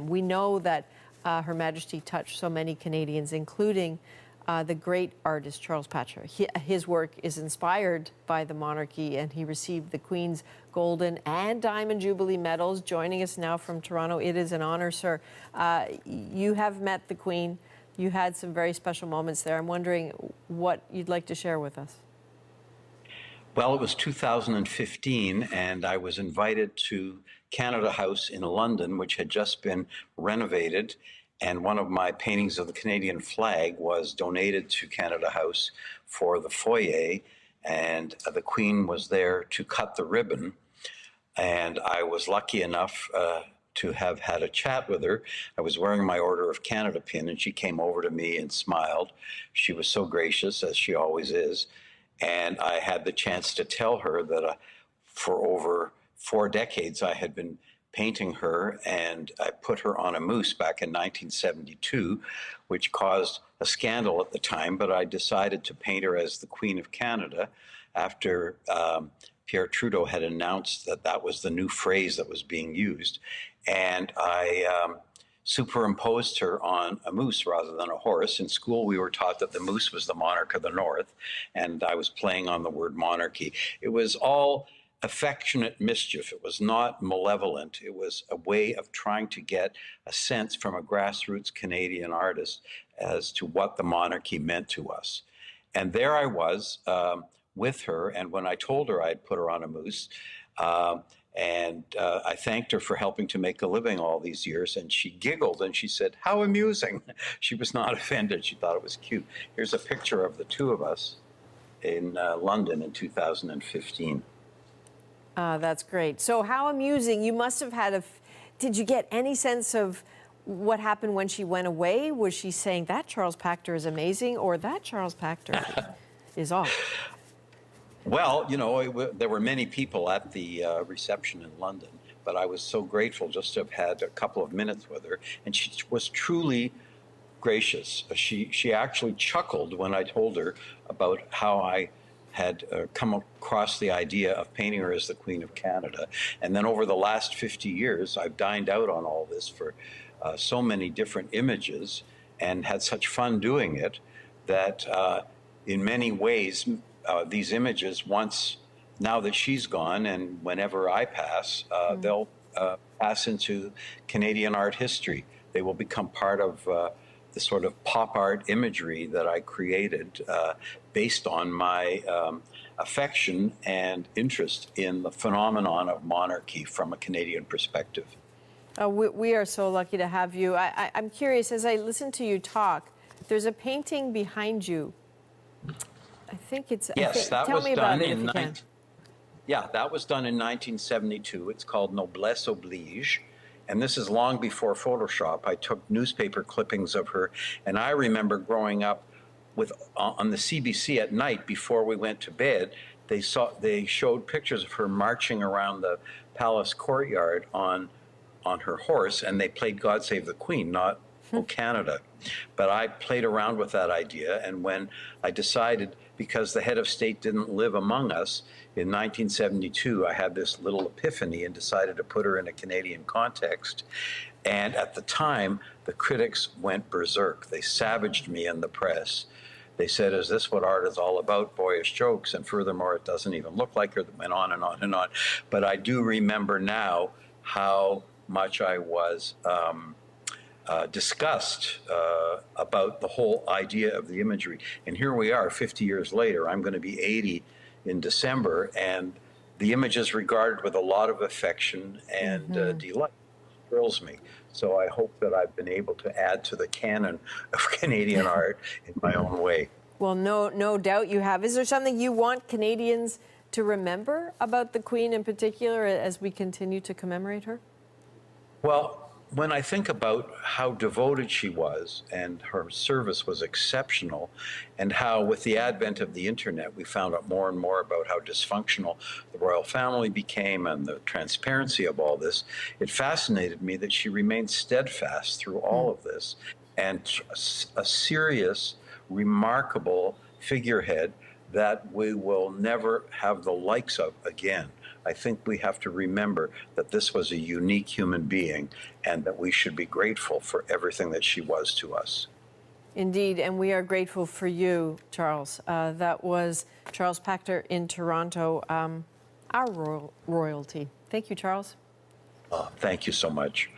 We know that Her Majesty touched so many Canadians, including the great artist Charles Patcher. His work is inspired by the monarchy, and he received the Queen's Golden and Diamond Jubilee medals. Joining us now from Toronto, it is an honor, sir. You have met the Queen. You had some very special moments there. I'm wondering what you'd like to share with us. Well, it was 2015, and I was invited to Canada House in London, which had just been renovated. And one of my paintings of the Canadian flag was donated to Canada House for the foyer. And the Queen was there to cut the ribbon. And I was lucky enough to have had a chat with her. I was wearing my Order of Canada pin, and she came over to me and smiled. She was so gracious, as she always is. And I had the chance to tell her that for over 4 decades, I had been painting her, and I put her on a moose back in 1972, which caused a scandal at the time, but I decided to paint her as the Queen of Canada after Pierre Trudeau had announced that that was the new phrase that was being used. And I superimposed her on a moose rather than a horse. In school, we were taught that the moose was the monarch of the North, and I was playing on the word monarchy. It was all affectionate mischief. It was not malevolent. It was a way of trying to get a sense from a grassroots Canadian artist as to what the monarchy meant to us. And there I was with her, and when I told her I'd put her on a moose, I thanked her for helping to make a living all these years, and she giggled and she said, "How amusing." She was not offended. She thought it was cute. Here's a picture of the two of us in London in 2015. That's great. So how amusing. You must have had did you get any sense of what happened when she went away? Was she saying, "That Charles Patcher is amazing," or "That Charles Patcher is off"? Well, you know, there were many people at the reception in London, but I was so grateful just to have had a couple of minutes with her, and she was truly gracious. She actually chuckled when I told her about how I had come across the idea of painting her as the Queen of Canada. And then over the last 50 years, I've dined out on all this for so many different images and had such fun doing it that in many ways, these images, now that she's gone and whenever I pass, they'll pass into Canadian art history. They will become part of the sort of pop art imagery that I created based on my affection and interest in the phenomenon of monarchy from a Canadian perspective. We are so lucky to have you. I'm curious, as I listen to you talk, there's a painting behind you. I think it's. Yes, that tell was me done about it if in. you can. Yeah, that was done in 1972. It's called Noblesse Oblige. And this is long before Photoshop. I took newspaper clippings of her, and I remember growing up on the CBC at night before we went to bed. They showed pictures of her marching around the palace courtyard on her horse, and they played God Save the Queen, not O Canada. But I played around with that idea, and when I decided, because the head of state didn't live among us, in 1972, I had this little epiphany and decided to put her in a Canadian context. And at the time, the critics went berserk. They savaged me in the press. They said, "Is this what art is all about? Boyish jokes. And furthermore, it doesn't even look like her." That went on and on and on. But I do remember now how much I was discussed about the whole idea of the imagery. And here we are 50 years later. I'm going to be 80 in December, and the image is regarded with a lot of affection and delight. It thrills me. So I hope that I've been able to add to the canon of Canadian art in my own way. Well, no doubt you have. Is there something you want Canadians to remember about the Queen in particular as we continue to commemorate her? Well, when I think about how devoted she was, and her service was exceptional, and how with the advent of the internet, we found out more and more about how dysfunctional the royal family became and the transparency of all this, it fascinated me that she remained steadfast through all of this, and a serious, remarkable figurehead that we will never have the likes of again. I think we have to remember that this was a unique human being and that we should be grateful for everything that she was to us. Indeed, and we are grateful for you, Charles. That was Charles Pachter in Toronto, our royalty. Thank you, Charles. Thank you so much.